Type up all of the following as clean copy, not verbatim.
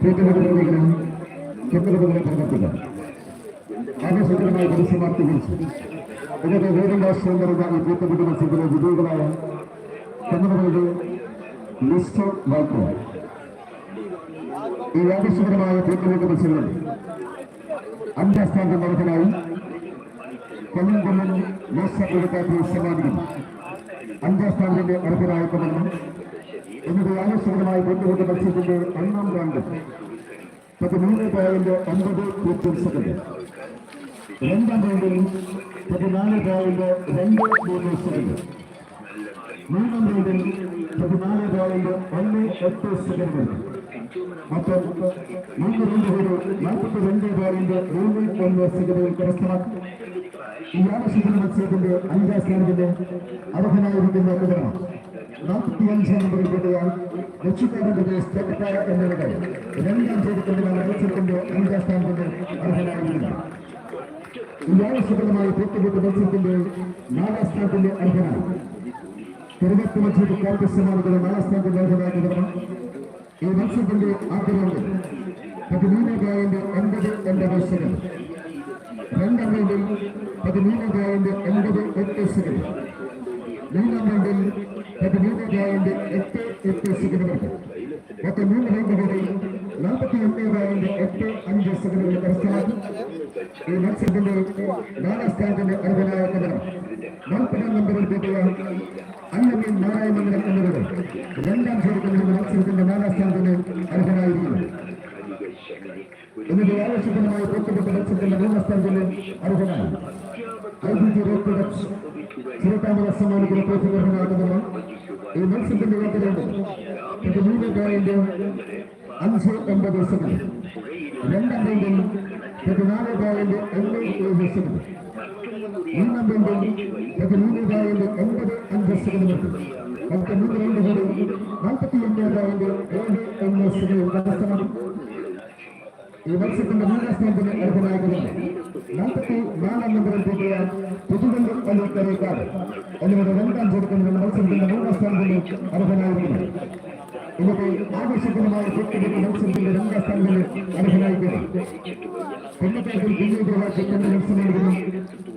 കൂട്ടുകെട്ടുകളിലും കെട്ടുകെട്ടുകളെ പ്രവർത്തിക്കുക ആകർഷകരമായ ദൃശ്യമാക്കി വിളിച്ചു. ഇതൊക്കെ വേഗം രാഷ്ട്രീയം നിറഞ്ഞ ഈ കൂട്ടുകെട്ട് മത്സരത്തിലെ വിജയികളായ കന്നഡകളുടെ ലിസ്റ്റ് വായിക്കുക. ഈ ആകർഷകരമായ കൂട്ടുകെട്ട് മത്സരം 5ാം സ്ഥാനത്ത് നടത്തിനായി കൊല്ലം ലോക്സഭ സമ്മാനിക്കും. 5ാം സ്ഥാനത്തിന്റെ അർഹരായ കൊല്ലം എന്നത് ആകർഷകരമായ കൂട്ടുകെട്ട് മത്സരത്തിന്റെ 1ാം റൗണ്ട് 13.9 സെക്കൻഡ്. 2ാം റൗണ്ടിൽ 14.23 സെക്കൻഡ്. 3ാം റൗണ്ടിൽ 14.18 സെക്കൻഡ്. മൊത്തം 3 റൗണ്ടുകളിൽ 42.31 സെക്കൻഡുകൾ കരസ്ഥമാക്കി. ഈ ആകർഷകര മത്സരത്തിന്റെ 5ാം സ്ഥാനത്തിന്റെ അർഹനായിരിക്കുന്ന വിതരണം 45 നമ്പറിൽ പെട്ടയാൾ ലക്ഷ്യക്കാരന്റെ സ്റ്റെപ്പ എന്നിവരുടെ 2ാം ചോദ്യത്തിലാണ് മത്സരത്തിന്റെ 5ാം സ്ഥാനത്തിന്റെ അർഹനായിരിക്കുന്നത്. ഈ ആകർഷകരമായ കൂട്ടുകെട്ട് മത്സരത്തിന്റെ 4ാം സ്ഥാനത്തിന്റെ അർഹനായി തിരുവത്ത് മത്സരത്തിൽ കോൺഗ്രസ് സമ്മാനിക്കുന്ന 4ാം സ്ഥാനത്തിന്റെ അർഹനായ വിതരണം. ഈ മത്സരത്തിന്റെ ആദ്യ റൗണ്ടിൽ 13.80 സെക്കൻഡ്. 2ാം റൗണ്ടിൽ 13.88 സെക്കൻഡ്. 3ാം റൗണ്ടിൽ 13.88 സെക്കൻഡുകൾക്ക്. മൊത്തം 3 റൗണ്ടുകളിൽ 41.85 സെക്കൻഡുകൾ കരസ്ഥമാക്കി. ഈ മത്സരത്തിന്റെ 4ാം സ്ഥാനത്തിന്റെ അർഹനായ വിതരണം 40ാം നമ്പറിൽ കൂട്ടിയ അന്നമീൻ നാരായണമംഗലം എന്നിവർ 2ാം ചോദ്യത്തിൽ മത്സരത്തിന്റെ 4ാം സ്ഥാനത്തിന് അർഹനായിരിക്കുന്നു. എന്നിട്ട് ആവശ്യമായ കൂട്ടുകെട്ട് മത്സരത്തിന്റെ 3ാം സ്ഥാനത്തിന് അർഹനായി IBG റോഡ് പ്രൊഡക്ട്സ് ചിരട്ടാമത സമ്മാനിക്കുന്ന ട്രോഫി അർഹനാകുന്നത്. ഈ മത്സരത്തിന്റെ ആദ്യമുണ്ട് 13.59 സെക്കൻഡ്. 2ാം റൗണ്ടിൽ 14.87 സെക്കൻഡ്. 3ാം റൗണ്ടിൽ 13.85 സെക്കൻഡ്. മൊത്തം 3 റൗണ്ടുകളിൽ 41.71 സെക്കൻഡ് കരസ്ഥമാക്കി. ഈ മത്സരത്തിന്റെ 3ാം സ്ഥാനത്തിന് അർഹനായിരിക്കുന്നത് 44ാം നമ്പറിൽ കൂട്ടിയ പുതുവല്ലൂർ അല്ലൂക്കരേക്കാട് എന്നിവരുടെ 2ാം ചോദ്യത്തിനുള്ള മത്സരത്തിന്റെ 3ാം സ്ഥാനത്തിന് അർഹനായിരിക്കുന്നത്. ഇന്നത്തെ ആകർഷകമായ കൂട്ടുകെട്ട് മത്സരത്തിന്റെ 2ാം സ്ഥാനത്തിന് അർഹനായിരിക്കുന്നത്. കൊല്ലക്കാട്ടിൽ വിജയപ്രവാസി മത്സരമായിരുന്നു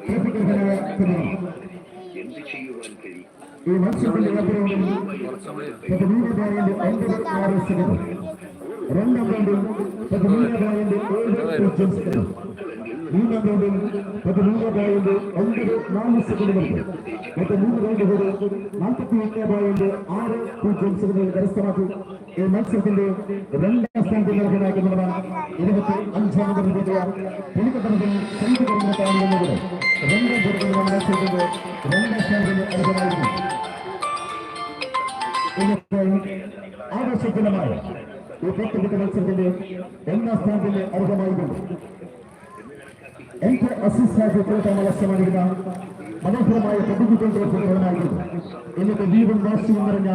ട്രോഫിക്കർഹനായ കിരണം. ഈ മത്സരത്തിന്റെ ആദ്യ റൗണ്ടിൽ 13.96 സെക്കൻഡ്. 2ാം റൗണ്ടിൽ 13.70 സെക്കൻഡ്. 3ാം റൗണ്ടിൽ 13.94 സെക്കൻഡുകൾക്ക്. മൊത്തം 3 റൗണ്ടുകളിൽ 41.60 സെക്കൻഡുകൾ കരസ്ഥമാക്കി. ഈ മത്സരത്തിന്റെ 2ാം സ്ഥാനത്തിൽ അർഹനാക്കുന്നതാണ് 25ാം നമ്പറിൽ കൂട്ടിയ പുലിക്കട്ടണത്തിൽ സംഘടനത്താണ് എന്നത് 2ാം ചോദ്യത്തിലുള്ള മത്സരത്തിന്റെ 2ാം സ്ഥാനത്തിന് അർഹനായിരുന്നു. ആകർഷകമായ ഈ കൂട്ടുകെട്ട് മത്സരത്തിന്റെ 1ാം സ്ഥാനത്തിന്റെ അർഹമായിരുന്നു. എനിക്ക് അസിസ്റ്റാക്കി കൂട്ടാൻ സമ്മാനിക്കുന്ന മനോഹരമായ പ്രതികൂട്ടങ്ങളുടെ പ്രകടനമായിരുന്നു. എന്നിട്ട് ദീപം വാശിയും നിറഞ്ഞ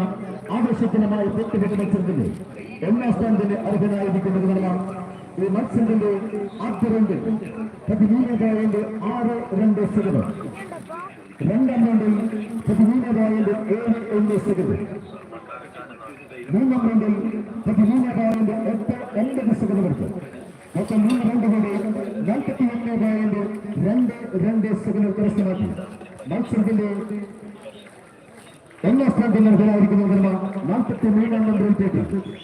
ആകർഷകമായ കൂട്ടുകെട്ട് മത്സരത്തിന്റെ 1ാം സ്ഥാനത്തിന്റെ അർഹനായിരിക്കുന്നതിനുള്ള ഈ മത്സരത്തിന്റെ ആദ്യ റൗണ്ടിൽ 13.62 സെക്കൻഡ്. 2ാം റൗണ്ടിൽ 13.71 സെക്കൻഡ്. 3ാം റൗണ്ടിൽ 13.89 സെക്കൻഡുകൾക്ക്. മൊത്തം 3 റൗണ്ടുകളിൽ 41.22 സെക്കൻഡ് കരസ്ഥമാക്കി. മത്സരത്തിന്റെ 1ാം സ്ഥാനത്തിന് അർഹനായിരിക്കുന്നതിനുള്ള 43ാം നമ്പറിൽ പേട്ടി.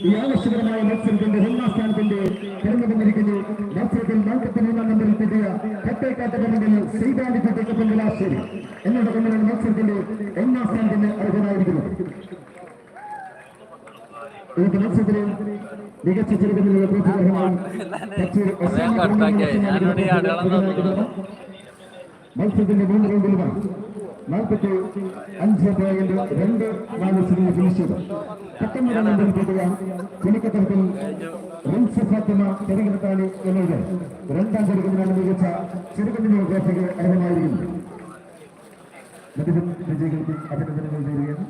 ഈ ആകർഷകരമായ മത്സരത്തിന്റെ 1ാം സ്ഥാനത്തിന്റെ തിരഞ്ഞെടുപ്പിരിക്കുന്നു. മത്സരത്തിൽ 43ാം നമ്പറിൽ കിട്ടിയ കട്ടേക്കാട്ടപ്പറമ്പിൽ സൈതാണ്ടി കട്ടേക്കപ്പറമ്പിലാശ്ശേരി എന്നോട് കൊണ്ടാണ് മത്സരത്തിന്റെ 1ാം സ്ഥാനത്തിന് അർഹനായിരിക്കുന്നത്. ഈ മത്സരത്തിൽ മികച്ച ചെറുകന്നുള്ള പ്രോത്സാഹനമായി മത്സരത്തിന്റെ 3 റൗണ്ടുകളുമായി 45.24 സെക്കൻഡ് ഫിനിഷ് ചെയ്തു. 19ാം നമ്പറിൽ കൂട്ടിയ പുലിക്കട്ടത്തിൽ ഫാത്തിമ തെരഞ്ഞെടുത്താണ് എന്നത് 2ാം ചെറുകന്റിനാണ് മികച്ച ചെറുകന്റിനുള്ള ട്രോഫിക്ക് അർഹമായിരിക്കുന്നത്. മറ്റു വിജയികൾക്ക് അഭിനന്ദനങ്ങൾ നേരുകയാണ്.